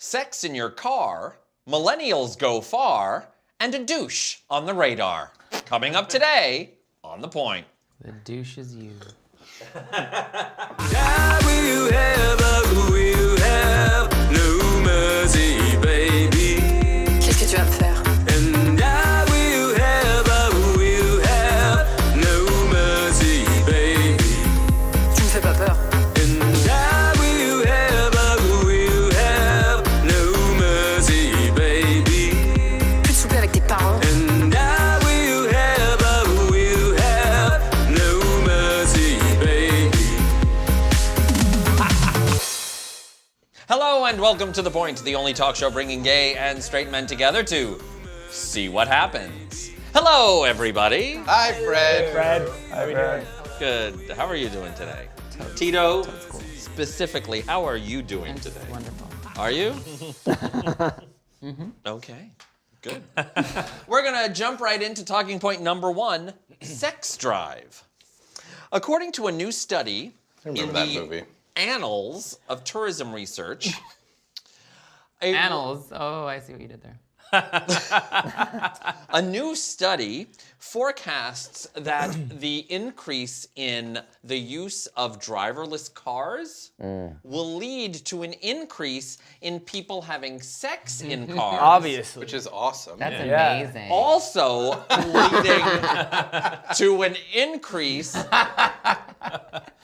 sex in your car, millennials go far, and a douche on the radar. Coming up today on The Point. The douche is you. Qu'est-ce que tu vas me faire? Tu me fais pas peur. Plus de souper avec tes parents. Hello and welcome to The Point, the only talk show bringing gay and straight men together to see what happens. Hello, everybody. Hi, Fred. Fred, how are you doing? Good. How are you doing today? Tito, specifically, how are you doing today? Wonderful. Are you? Okay, good. We're going to jump right into talking point number one, sex drive. According to a new study in that the movie. Annals of Tourism Research, Annals. Oh, I see what you did there. a new study forecasts that the increase in the use of driverless cars will lead to an increase in people having sex in cars. Obviously. Which is awesome. That's Yeah. amazing. Also leading to an increase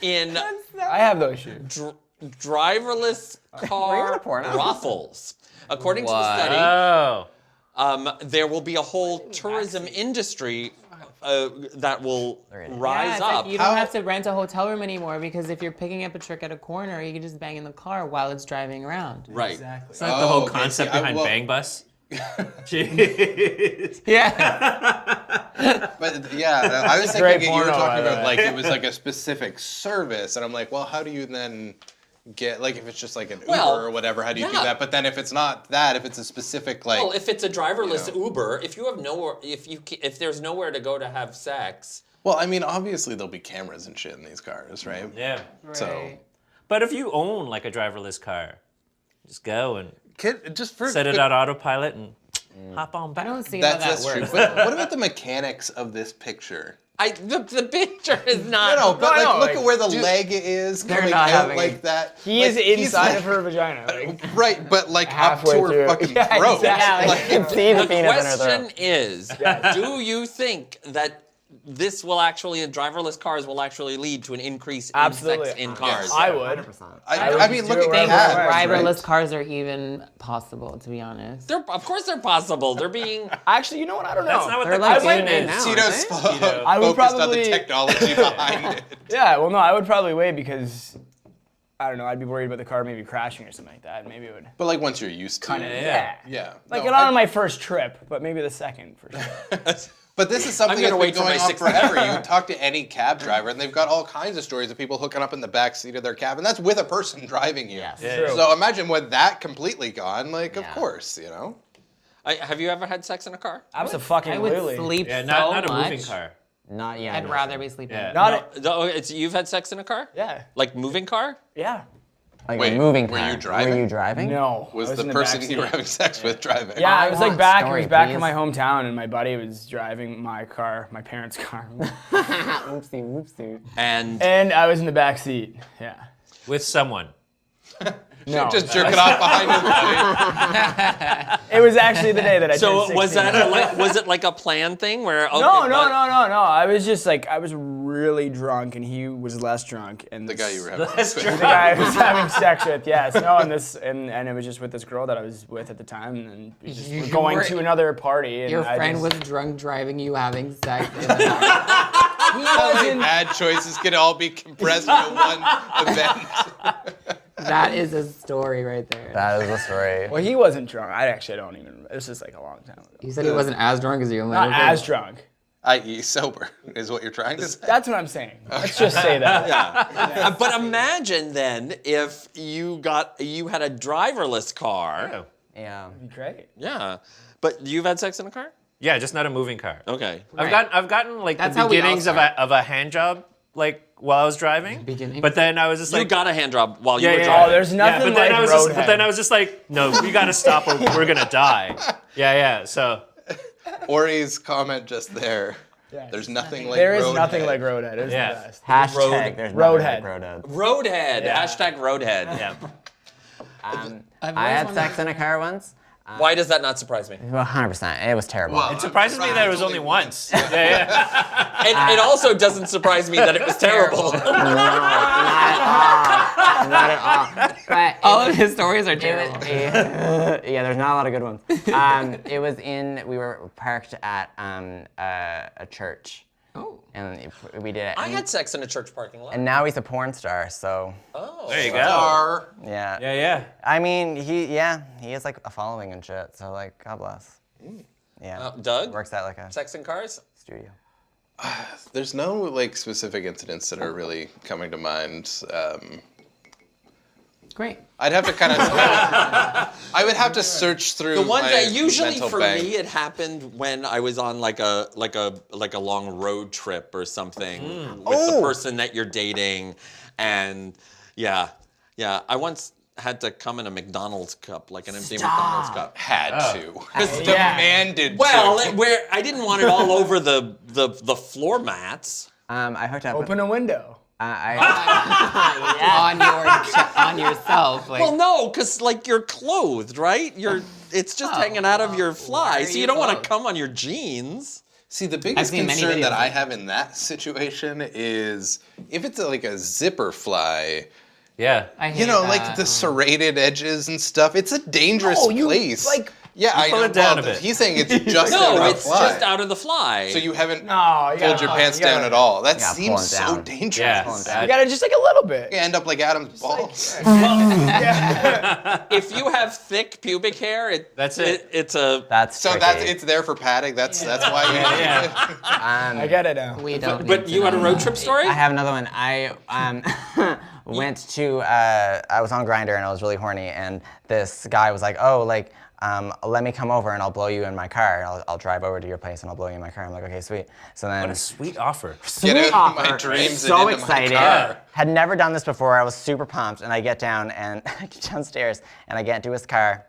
in I have those shoes. driverless car brothels. According to the study, Oh. there will be a whole tourism industry that will rise it's up. like you don't have to rent a hotel room anymore because if you're picking up a trick at a corner, you can just bang in the car while it's driving around. Right. Exactly. It's like the whole okay, concept see, behind well- Bang Bus. Jeez. Yeah. But yeah, I was great thinking you were porno, talking by the about way. like it was like a specific service, and I'm like, well, how do you then get like if it's just like an Well, Uber or whatever? How do you do yeah. that? But then if it's not that, if it's a specific like, Well, if it's a driverless you know. Uber, if you have nowhere, if there's nowhere to go to have sex, well, I mean, obviously there'll be cameras and shit in these cars, right? Yeah. So Right. But if you own like a driverless car, just go and just for set it on autopilot and hop on I back. don't see how That's that true. works. But what about the mechanics of this picture? the picture is not. No, but I like know, look like, at where the leg is coming not out having like it. that. He Like, is he's inside like- of her vagina. Like, Right, but like Halfway up to her through. fucking Yeah, throat. exactly. Like, You can see the The penis in her throat. question is, do you think that this will actually, driverless cars will actually lead to an increase in Absolutely. sex in cars? I would. I mean, look at wherever cabs, I right? Driverless cars are even possible, to be honest. Of course they're possible. They're being... Actually, you know what? I don't know. That's not what They're the like question doing it is. now. Tito's I would focused on the probably- technology behind it. Yeah, well, no, I would probably wait because, I don't know, I'd be worried about the car maybe crashing or something like that. Maybe it would But like once you're used to kind of, it. yeah. No, Like, get on my first trip, but maybe the second for sure. But this is something I'm that's gonna been wait for my going on sixth- forever. You talk to any cab driver, and they've got all kinds of stories of people hooking up in the back seat of their cab, and that's with a person driving you. Yes. Yeah. So imagine when that completely gone. Like, of Yeah. course, you know. Have you ever had sex in a car? I would Absolutely. sleep Yeah, so not a much. moving car. Not yet. I'd rather be sleeping. Yeah. Not No, you've had sex in a car? Yeah. Like moving car? Yeah. Like Wait, a moving were car. you driving? Were you driving? No. Was I the in person back you were seat. having sex with driving? Yeah, I it was like want back. story, It was back in please. my hometown, and my buddy was driving my car, my parents' car, Oopsie, whoopsie. And and I was in the back seat. Yeah. With someone. No. Just jerking off behind his buddy. It was actually the day that I so turned was 16. that was it like a planned thing where? Okay, No. but- I was just like, I was really drunk, and he was less drunk. And The guy you were having That's sex true. with. the guy I was having sex with, yes. No, and it was just with this girl that I was with at the time, and we just were going to another party. And Your I friend just, was drunk driving you having sex. He wasn't. Bad choices could all be compressed into one event. That is a story right there. That is the story. Well, he wasn't drunk. I don't even. This is like a long time ago. You said he wasn't as drunk as you. Not as drunk. I.e., sober is what you're trying to say. That's what I'm saying. Let's just say that. But imagine then if you had a driverless car. Yeah. Great. Yeah. But you've had sex in a car? Yeah, just not a moving car. Okay. I've gotten like That's the how we all beginnings of start. a hand job like while I was driving. Beginning. But then I was just You like, got a hand job while you yeah, were yeah, driving. Oh, there's nothing but then like I was roadhead. but then I was just like, no, we gotta stop or we're gonna die. Yeah. So Ori's comment just there. Yes. There's nothing like There is roadhead. nothing like roadhead. It's Yeah. the best. Hashtag there's Roadhead. nothing like roadhead. Roadhead. Yeah. Hashtag roadhead. yeah. I had sex in a car once. Why does that not surprise me? Well, 100%. It was terrible. Well, It surprises me that it was only once. Yeah. It also doesn't surprise me that it was terrible. No, not at all. But All of his stories are terrible. yeah, there's not a lot of good ones. It was we were parked at a church. Oh. And we did it. I had sex in a church parking lot. And now he's a porn star, so Oh. There you go. Star. yeah. Yeah. I mean, he has like a following and shit, so like, God bless. Yeah. Doug? Works at like a Sex in cars? studio. There's no like specific incidents that are really coming to mind. Great. I'd have to kind of. I would have to search through. The one my that usually mental for bank. me it happened when I was on like a long road trip or something with the person that you're dating, and yeah, I once had to come in a McDonald's cup, like an empty McDonald's cup. Had to. Yeah. Demanded Well, to. where I didn't want it all over the floor mats. I hooked up. Open a window. On yourself. Like, Well, no, because like you're clothed, right? It's just hanging out of your fly, are so you you don't want to clothed? come on your jeans. See, the biggest seen many concern that videos I of have in that situation is if it's like a zipper fly, Yeah. I hate you know, that. like the serrated edges and stuff. It's a dangerous No, you, place. like- yeah, I pull know. it down well, a bit. He's saying it's just No, out of it's fly. just out of the fly. So you haven't No, you pulled gotta- your pants you gotta- down at all. That gotta pull seems it so down. dangerous. Yeah. You gotta just like a little bit. You end up like Adam's balls. If you have thick pubic hair, That's it. It's a. That's So tricky. it's there for padding. That's why you. Yeah. I get it now. we don't. But need you to had a know. road trip story? I have another one. I went to I was on Grindr and I was really horny, and this guy was like, "Oh, like let me come over and I'll blow you in my car. I'll drive over to your place and I'll blow you in my car." I'm like, "Okay, sweet." So then What a sweet offer. Get out of my offer. dreams So and into excited. my car. Had never done this before. I was super pumped, and I get down and I get downstairs and I get into his car.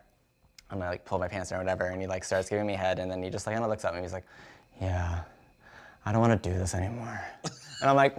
And I like pull my pants down or whatever, and he like starts giving me head, and then he just like kind of looks at me and he's like, "Yeah, I don't want to do this anymore." And I'm like,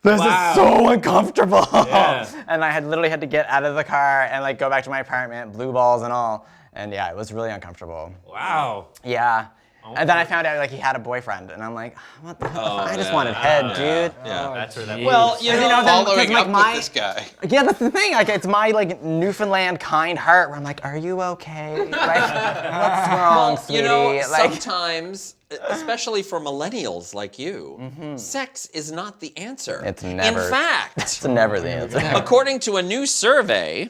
this is so uncomfortable. Yeah. And I had literally had to get out of the car and like go back to my apartment, blue balls and all. And yeah, it was really uncomfortable. Wow. Yeah. And then I found out like he had a boyfriend, and I'm like, what the hell? I just wanted head, dude. Yeah. That's where that Well, you You know, know, then- Following because, up like, with this guy. Yeah, that's the thing. Like, it's my like Newfoundland kind heart where I'm like, are you okay? Like, what's wrong, sweetie? you know, like, sometimes, especially for millennials like you, sex is not the answer. It's never- In fact, it's never the answer. according to a new survey,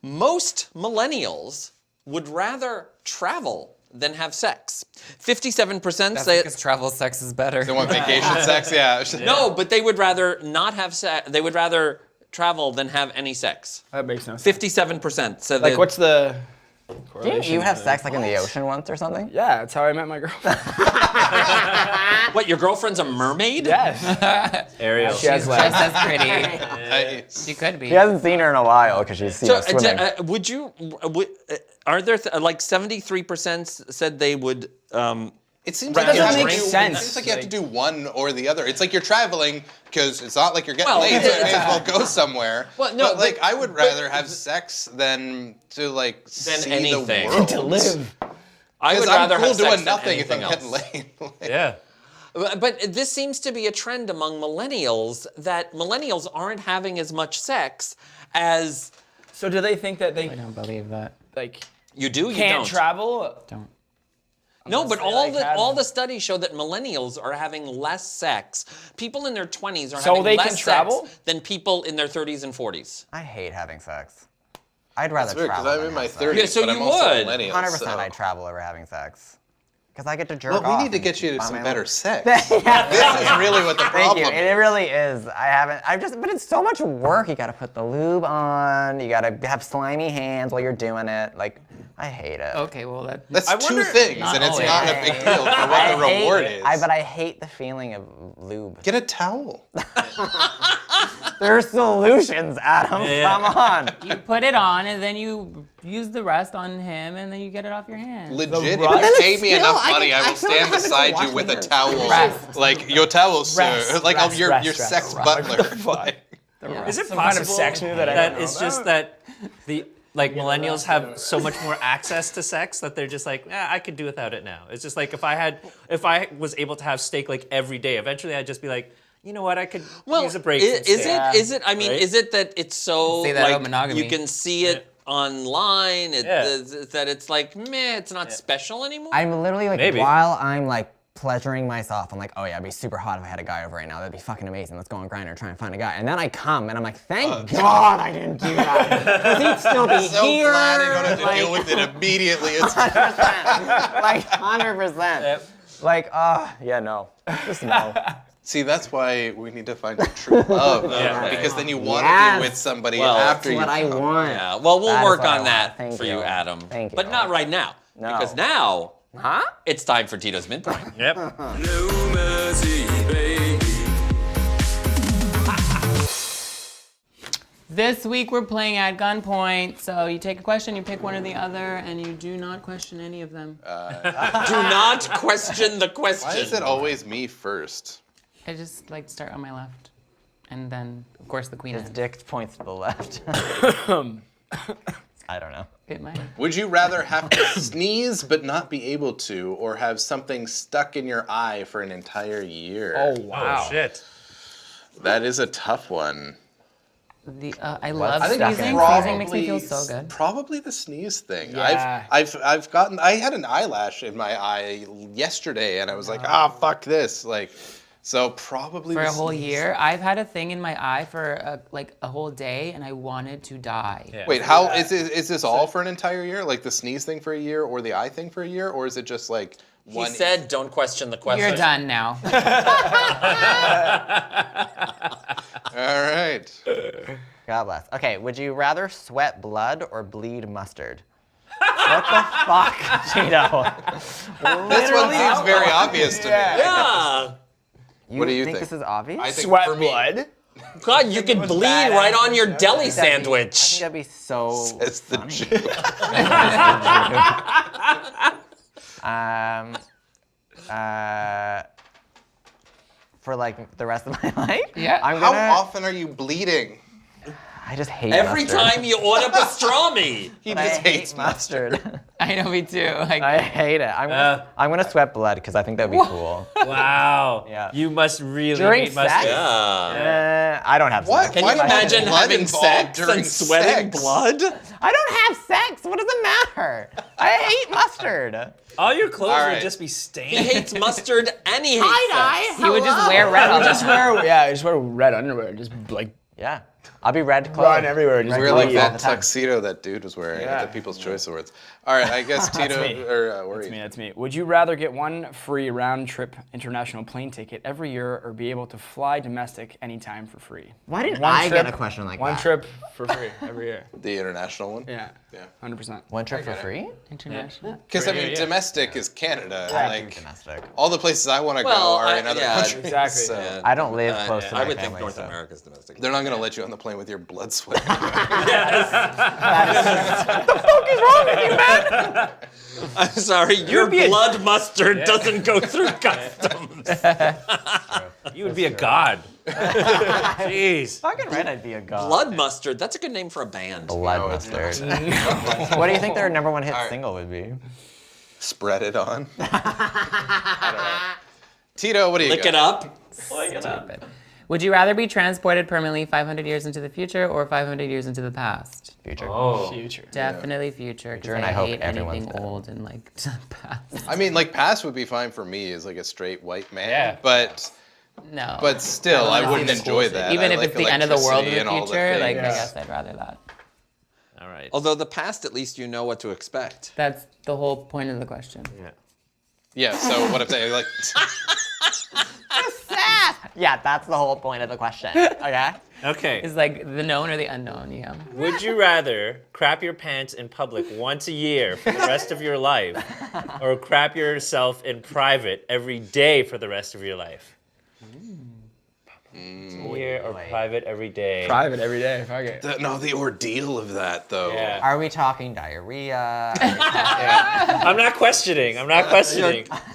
most millennials would rather travel than have sex. 57% That's say because travel sex is better. They want vacation sex, yeah. no, but they would rather not have sex. They would rather travel than have any sex. That makes no sense. 57% said Like, they- what's the Didn't correlation? you have sex like in the ocean once or something? Yeah, that's how I met my girlfriend. What, your girlfriend's a mermaid? Yes. Ariel. She has Just legs. as pretty. Nice. She could be. He hasn't seen her in a while because she's So, swimming. would you? Are there like 73% said they would? It seems That like you doesn't have make to do, sense. It seems like you have to do one or the other. It's like you're traveling because it's not like you're getting Well, laid, so you may as well go somewhere. Well, no, but like but- I would rather have sex than to like see anything. the world. To live. I would Because I'm rather cool have sex doing than nothing if I'm anything getting else. laid. Yeah. But this seems to be a trend among millennials that millennials aren't having as much sex as So do they think that they I don't believe that. like you do. You can't don't. travel? Don't. No, but Unless they, all like, have- all the studies show that millennials are having less sex. People in their 20s are So having they less can travel? sex than people in their 30s and 40s. I hate having sex. I'd rather That's weird because travel. I'm than in my have sex. 30s, Yeah, so but you I'm also would. a millennial. 100% so. I'd travel over having sex. Because I get to jerk Well, off. we need to and get you by some my better own- sex. Yeah. This is really what the Thank problem you. It really is. But it's so much work. You gotta put the lube on. You gotta have slimy hands while you're doing it. Like, I hate it. Okay, well That's I two wonder- things, Not and it's always. not a big deal for what the reward is. But I hate the feeling of lube. Get a towel. There are solutions, Adam. Yeah. Come on. you put it on and then you use the rest on him and then you get it off your hand. Legit, rug? if you pay me Still, enough I money, can- I I will feel stand like I'm beside gonna you with a wash towel. Rest. Like, your towel, sir. Rest, Like, rest, your rest, sex rest. butler. Fuck. Is it Some kind of possible sex move that I that don't know it's just about? that the like millennials have so much more access to sex that they're just like, I could do without it now. It's just like if I was able to have steak like every day, eventually I'd just be like, you know what, I could use a break. from steak. Is it? I mean, Right? is it that it's so Say that about like monogamy. you can see it online? Yeah. That it's like meh, it's not special anymore. I'm literally like, Maybe. while I'm like pleasuring myself, I'm like, oh yeah, it'd be super hot if I had a guy over right now. That'd be fucking amazing. Let's go on Grindr and try and find a guy. And then I come and I'm like, thank God I didn't do that. Because he'd still be So here. glad I don't have to like, deal with it immediately. It's like 100%. Like, yeah, no. Just no. See, that's why we need to find a true love. Because then you want to Yes. be with somebody Well, after That's you. what I want. Yeah, well, we'll That is work what I on want. that Thank for you, you. Adam. Thank But you. not right now. No. Because now Huh? it's time for Tito's Midpoint. Yep. This week we're playing at gunpoint, so you take a question, you pick one or the other, and you do not question any of them. Do not question the question. Why is it always me first? I just like to start on my left, and then of course the queen His is. dick points to the left. I don't know. It might. Would you rather have to sneeze but not be able to, or have something stuck in your eye for an entire year? Oh, wow. Oh shit. That is a tough one. I love I think sneezing. probably- Sneezing makes me feel so good. Probably the sneeze thing. Yeah. I've gotten. I had an eyelash in my eye yesterday, and I was like, ah, fuck this. Like, so probably For the a whole sneeze year, I've had a thing in my eye for a whole day, and I wanted to die. Yeah. Wait, how is this all for an entire year? Like the sneeze thing for a year, or the eye thing for a year, or is it just like He one? said, "Don't question the question." You're done now. All right. God bless. Okay, would you rather sweat blood or bleed mustard? What the fuck, Tito? This one seems very obvious to me. Yeah. What do you think think? this is obvious? I think Sweat for me, blood. God, you could bleed right on your deli I think sandwich. that'd be so. it's the funny. Jew. For like the rest of my life? Yeah. I'm How gonna. often are you bleeding? I just hate Every mustard. time you order pastrami. He I just hate hates mustard. mustard. I know, me too. Like, I hate it. I'm gonna sweat blood because I think that'd be cool. Wow. Yeah. You must really During hate mustard. sex? Yeah. I don't have What? sex. Can Why you do I have imagine blood having involved sex during and sweating sex? blood? I don't have sex. What does it matter? I hate mustard. All your clothes All would right. just be He stained. hates mustard and he hates sex. he would just wear red all the Just time. wear, just wear red underwear. Just like Yeah. I'll be red clothes. run everywhere. Just We're like bleed all that the time. tuxedo that dude was wearing Yeah. at the People's Choice Awards. All right, I guess Tito me. or where are That's you? me, that's me. Would you rather get one free round-trip international plane ticket every year or be able to fly domestic anytime for free? Why didn't One I trip- get a question like One that? trip for free every year. The international one. Yeah. Yeah. 100%. One trip for free? International. Because I Yeah, mean, yeah. domestic is Canada. I do Like domestic. all the places I want to Well, go are in other yeah, countries. exactly. So Yeah. I don't live close to I my would think family, North so. America's domestic. they're not going to let you on the plane with your blood sweat. I'm sorry, your blood mustard doesn't go through customs. You would be a god. Jeez. Fucking right, I'd be a god. Blood mustard, that's a good name for a band. Blood No, it's mustard. What do you think their number one hit single would be? Spread it on. I don't know. Tito, what do you Lick got? it up. Stupid. Would you rather be transported permanently 500 years into the future or 500 years into the past? Future. Oh. Future. Definitely future, because and I I hope hate everyone's anything dead. old and like past. I mean, like past would be fine for me as like a straight white man. Yeah. But No. still, I I wanna wouldn't see the enjoy cool that. shit. Even I if like it's the end of the world in electricity and the all the future, like I things. guess I'd rather that. All right. Although the past, at least you know what to expect. That's the whole point of the question. Yeah. Yeah. So what if they like? Yeah, that's the whole point of the question. Okay. Okay. It's like the known or the unknown, yeah. Would you rather crap your pants in public once a year for the rest of your life, or crap yourself in private every day for the rest of your life? Year or private every day? Private every day. Fuck it. The ordeal of that, though. Yeah. Are we talking diarrhea? I'm not questioning.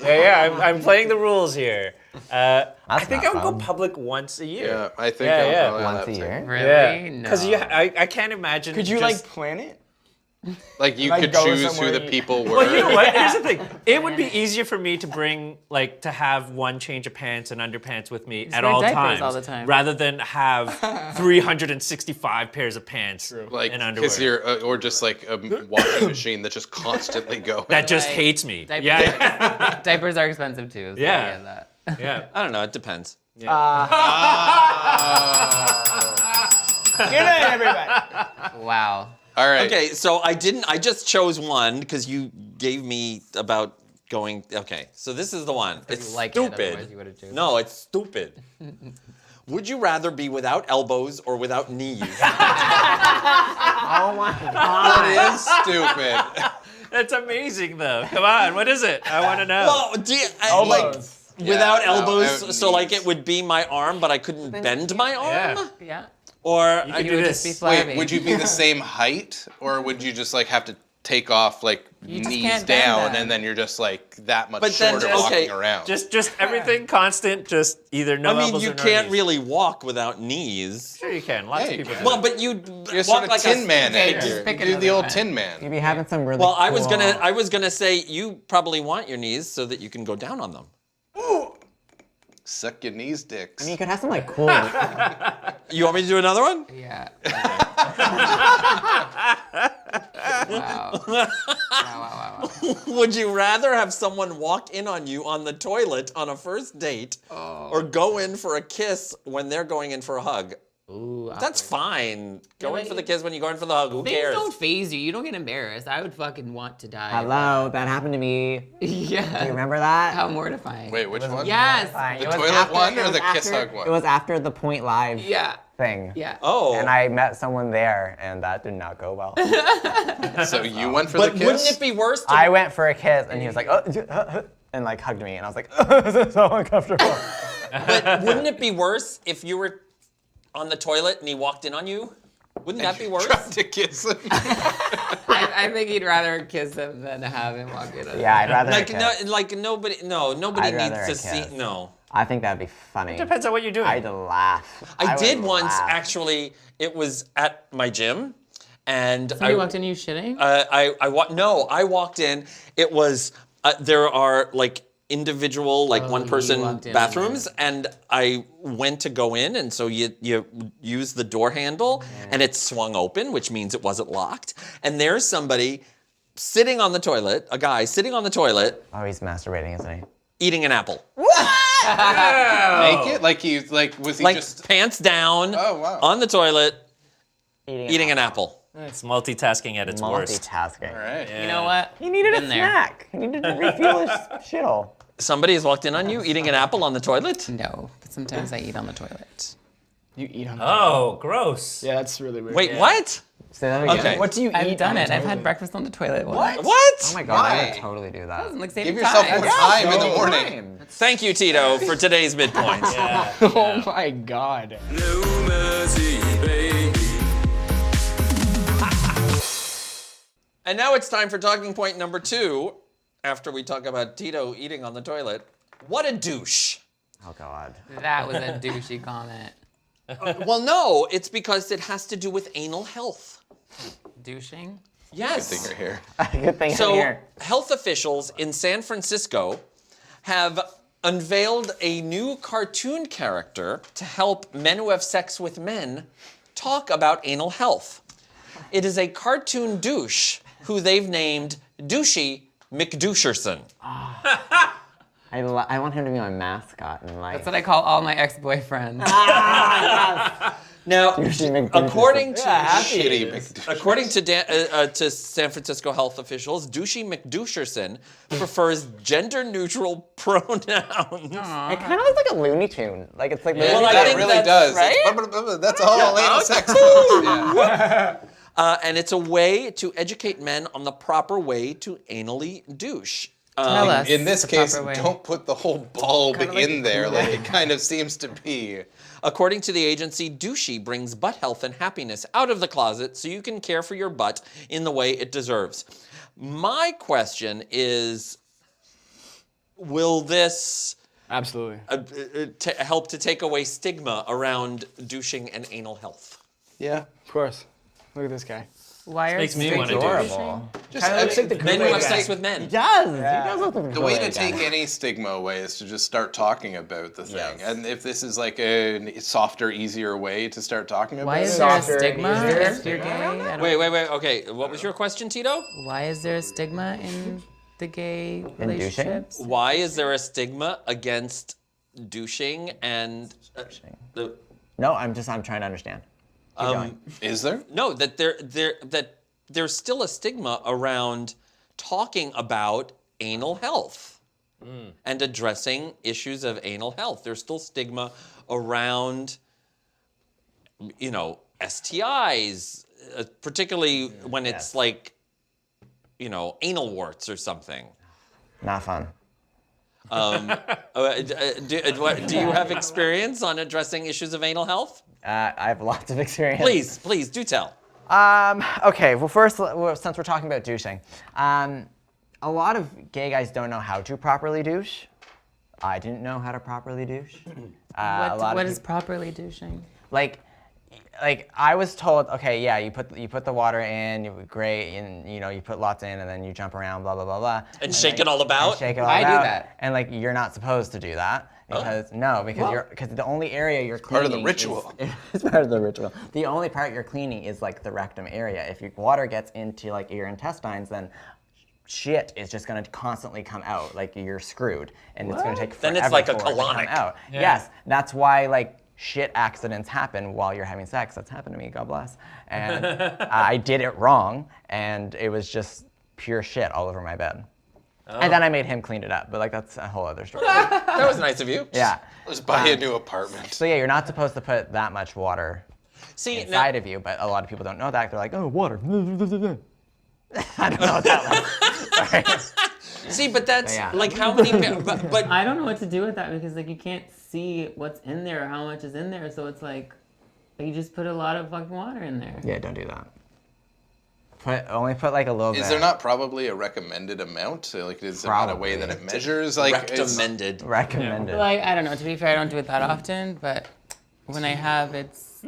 Yeah, I'm playing the rules here. I think I would go public once a year. Yeah, I think Yeah, I'm probably on Once that a too. year? Really? Yeah. No. Because I can't imagine. Could you just- like plan it? Like you Like, could go choose who somewhere the you- people were. Well, you know what? Here's the thing. It would be easier for me to bring, like, to have one change of pants and underpants with me at wear all diapers times, all the time. rather than have 365 pairs of pants Like, and underwear. because you're, or just like a washing machine that's just constantly going. That just Right. hates me. Diapers, Yeah, diapers are expensive too. So Yeah. I get that. yeah. I don't know. It depends. Good night, everybody. Wow. All right. Okay, so I just chose one because you gave me about going. Okay, so this is the one. It's you like it, stupid. otherwise you would've chosen. No, it's stupid. Would you rather be without elbows or without knees? Oh my god. That is stupid. That's amazing, though. Come on, what is it? I want to know. Well, like Elbows. without Yeah, no, elbows, so like knees. it would be my arm, but I couldn't bend my arm. Yeah. Yeah. Or could You do would this. just be flabby. Wait, would you be the same height, or would you just like have to take off like just knees can't bend down, them. and then you're just like that much But then, shorter okay, walking around? Just everything constant. Just either no I mean, elbows you or no can't knees. really walk without knees. Sure, you can. Lots Hey, of people do. Well, but you You're walk sort of like Tin a Man Okay, in just here. pick You do the another old one. Tin Man. You'd be having some really Well, I cool- was gonna say you probably want your knees so that you can go down on them. Suck your knees, dicks. I mean, you could have some like cool. You want me to do another one? Yeah. Wow. Would you rather have someone walk in on you on the toilet on a first date, or go in for a kiss when they're going in for a hug? Ooh, That's fine. Go in but for the kiss when you go in for the hug. Who things cares? don't phase you. You don't get embarrassed. I would fucking want to die. Hello, that happened to me. Do you Yeah. remember that? How mortifying. Wait, which one? Yes. The toilet one or the kiss hug It one? was after the Point Live Yeah. thing. Yeah. Oh. And I met someone there, and that did not go well. So you went for But the kiss? wouldn't it be worse? To, I went for a kiss, and he was like, and like hugged me, and I was like, this is so uncomfortable. but wouldn't it be worse if you were on the toilet and he walked in on you? Wouldn't that be worse? Tried to kiss him. I think he'd rather kiss him than have him walk in. Yeah, I'd rather a Like kiss. nobody I'd rather needs to a kiss. see. No. I think that'd be funny. Depends on what you're doing. I'd laugh. I did would once laugh. actually. It was at my gym, and Somebody walked in, you shitting? I walked in. It was there are like individual like one you person walked in. bathrooms, and I went to go in, and so you use the door handle, and it swung open, which means it wasn't locked. And there's somebody sitting on the toilet, a guy sitting on the toilet Oh, he's masturbating, isn't he? eating an apple, Naked? Like was he like just? pants down, Oh, wow. on the toilet Eating eating an apple. It's multitasking at its worst. Multitasking. All right. You know what? He needed Been a there. snack. He needed to refuel his shittle. Somebody has walked in on you eating an apple on the toilet. No, but sometimes I eat on the toilet. You eat on the Oh, gross. Yeah, that's really weird. Wait, what? Say that again. Okay. What do you eat? I've done on the it. I've had toilet? breakfast on the toilet. What? What? Oh my god, I Why? would totally do that. Like saving Give yourself time. more time in the morning. Thank you, Tito, for today's midpoint. Oh my god. And now it's time for talking point number 2, after we talk about Tito eating on the toilet. What a douche. Oh god. That was a douchey comment. Well, no, it's because it has to do with anal health. Douching? Yes. Good thing you're here. Good thing I'm So, here. health officials in San Francisco have unveiled a new cartoon character to help men who have sex with men talk about anal health. It is a cartoon douche who they've named Douchie McDoucherson. I want him to be my mascot and like. That's what I call all my ex-boyfriends. Now, Douchie McDoucherson. according to Shitty McDouche. according to San Francisco health officials, Douchie McDoucherson prefers gender-neutral pronouns. It kind of looks like a Looney Tune. Like it's like Well, I that think really that's- does. right? That's all anal sex does. Yeah. And it's a way to educate men on the proper way to anally douche. Tell us In this the case, proper way. don't put the whole bulb in there like it kind of seems to be. According to the agency, douchey brings butt health and happiness out of the closet so you can care for your butt in the way it deserves. My question is, will this Absolutely. help to take away stigma around douching and anal health? Yeah. Of course. Look at this guy. Why are Makes me straight wanna douche. adorable. Just Kinda looks like the Men who Kool-Aid have guy. sex with men. He does. He does look like a the way to Kool-Aid guy. take any stigma away is to just start talking about the thing. Yes. And if this is like a softer, easier way to start talking about Why it, is there a Softer, stigma easier. if you're gay? I don't- Wait. Okay, what was your question, Tito? Why is there a stigma in the gay douching? relationships? Why is there a stigma against douching and No, I'm trying to understand. Keep going. is there? no, that there's still a stigma around talking about anal health and addressing issues of anal health. There's still stigma around, STIs, particularly when it's like, anal warts or something. Not fun. Do you have experience on addressing issues of anal health? I have lots of experience. Please do tell. Okay, well, first, since we're talking about douching, a lot of gay guys don't know how to properly douche. I didn't know how to properly douche. What is properly douching? Like I was told, okay, yeah, you put the water in, great, and you put lots in, and then you jump around, blah blah blah blah, And shake it all about? and shake it all I do about. that. And like you're not supposed to do that because because the only area you're part cleaning of the ritual. It's part of the ritual. The only part you're cleaning is like the rectum area. If your water gets into like your intestines, then shit is just going to constantly come out. Like you're screwed, and it's going to take forever Then it's like a for it to come colonic. out. Yes, that's why like shit accidents happen while you're having sex. That's happened to me, God bless. And I did it wrong, and it was just pure shit all over my bed. And then I made him clean it up, but like that's a whole other story. That was nice of you. Yeah. Let's buy a new apartment. So yeah, you're not supposed to put that much water See, inside of you, but a lot of people don't know that. They're like, oh, water. I don't know what that was. see, but that's Yeah. like how many, but I don't know what to do with that because like you can't see what's in there, how much is in there, so it's like you just put a lot of fucking water in there. Yeah, don't do that. Only put like a little bit. Is there not probably a recommended amount? So, like, is there not a way that it measures? Like, recommended. recommended? Like I don't know. To be fair, I don't do it that often, but when I have, it's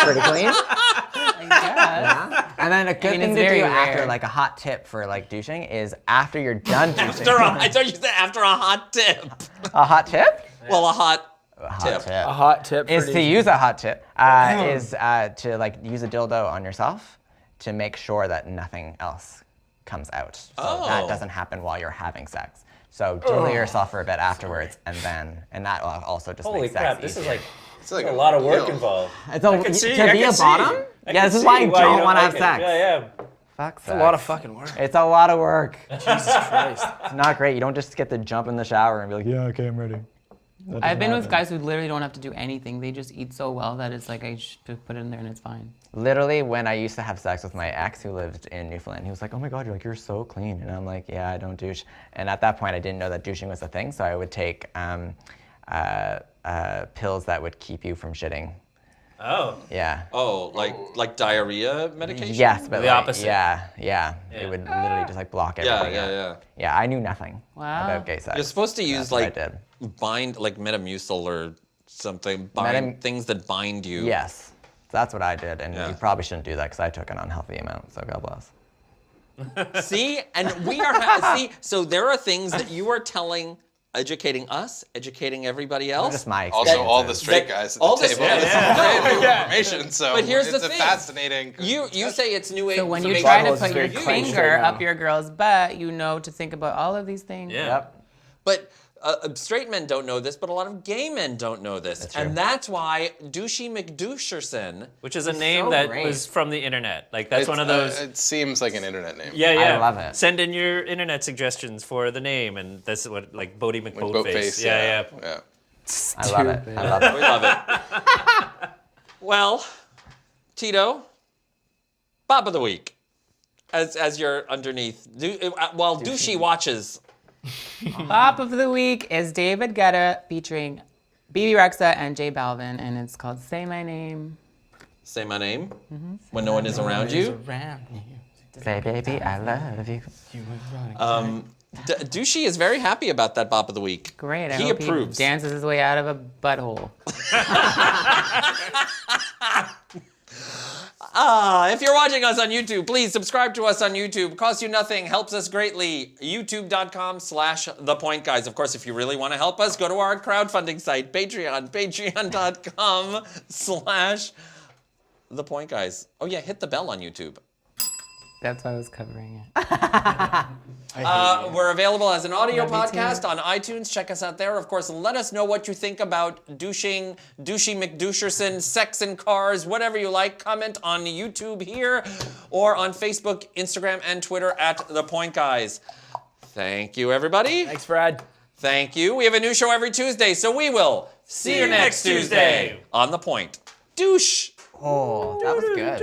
Pretty clean. I guess. And then a good mean, thing it's to very do after, rare. like a hot tip for like douching, is after you're done douching. I thought you said after a hot tip. A hot tip? Well, a hot Hot tip. tip. A hot tip Is for to use a hot tip. Is to like use a dildo on yourself to make sure that nothing else comes out. So that Oh. doesn't happen while you're having sex. So dildo yourself for a bit afterwards, and that also just Holy makes sex crap, this is easier. like It's like a lot of work deal. involved. It's a, can see, to I be can a see. bottom? I Yeah, can this is see why I you don't want to like have it. sex. Yeah. Fuck sex. a lot of fucking work. It's a lot of work. Jesus Christ. It's not great. You don't just get to jump in the shower and be like, yeah, okay, I'm ready. I've been with guys who literally don't have to do anything. They just eat so well that it's like I just put it in there and it's fine. Literally, when I used to have sex with my ex who lived in Newfoundland, he was like, oh my God, you're so clean. And I'm like, yeah, I don't douche. And at that point, I didn't know that douching was a thing, so I would take pills that would keep you from shitting. Oh. Yeah. Oh, like diarrhea medication? Yes, but The like, opposite. Yeah. It would literally just like block everything out. Yeah. Yeah, I knew nothing Wow. about gay sex. You're supposed to use That's what I like did. bind like Metamucil or something, things that bind you. Yes, that's what I did, and Yeah. you probably shouldn't do that because I took an unhealthy amount. So God bless. See, and we are see. So there are things that you are educating us, educating everybody else. Just my Also, experiences. all the straight guys at all the the- table. yeah, This yeah. is brand new information, so But here's it's the a thing. fascinating. You say it's new age. So when you information. try to Bible is put your very clenched finger right now. up your girl's butt, you know to think about all of these things. Yeah. Yep. But straight men don't know this, but a lot of gay men don't know this. And that's why Douchie McDoucherson, Which is a name so that great. was from the internet. Like that's one of those. It seems like an internet name. Yeah. I love it. Send in your internet suggestions for the name, and that's what like Bodie McBoatface. Boatface. Yeah. I love it. I love it. we love it. Well, Tito, Bop of the Week, as you're underneath, while Douchie watches. Bop of the week is David Guetta featuring BB Rexa and J Balvin, and it's called "Say My Name." Say my name when no one is around you. Say, baby, I love you. Douchie is very happy about that Bop of the Week. Great. I He hope approves. He dances his way out of a butthole. If you're watching us on YouTube, please subscribe to us on YouTube. Costs you nothing, helps us greatly. YouTube.com/ThePoint Guys. Of course, if you really want to help us, go to our crowdfunding site, Patreon, patreon.com/ThePoint Guys. Oh yeah, hit the bell on YouTube. That's why I was covering it. We're available as an audio podcast on iTunes. Check us out there. Of course, let us know what you think about Douchie McDoucherson, sex and cars, whatever you like. Comment on YouTube here or on Facebook, Instagram, and Twitter at The Point Guys. Thank you, everybody. Thanks, Fred. Thank you. We have a new show every Tuesday, so we will see you next Tuesday on The Point. Douche. Oh, that was good.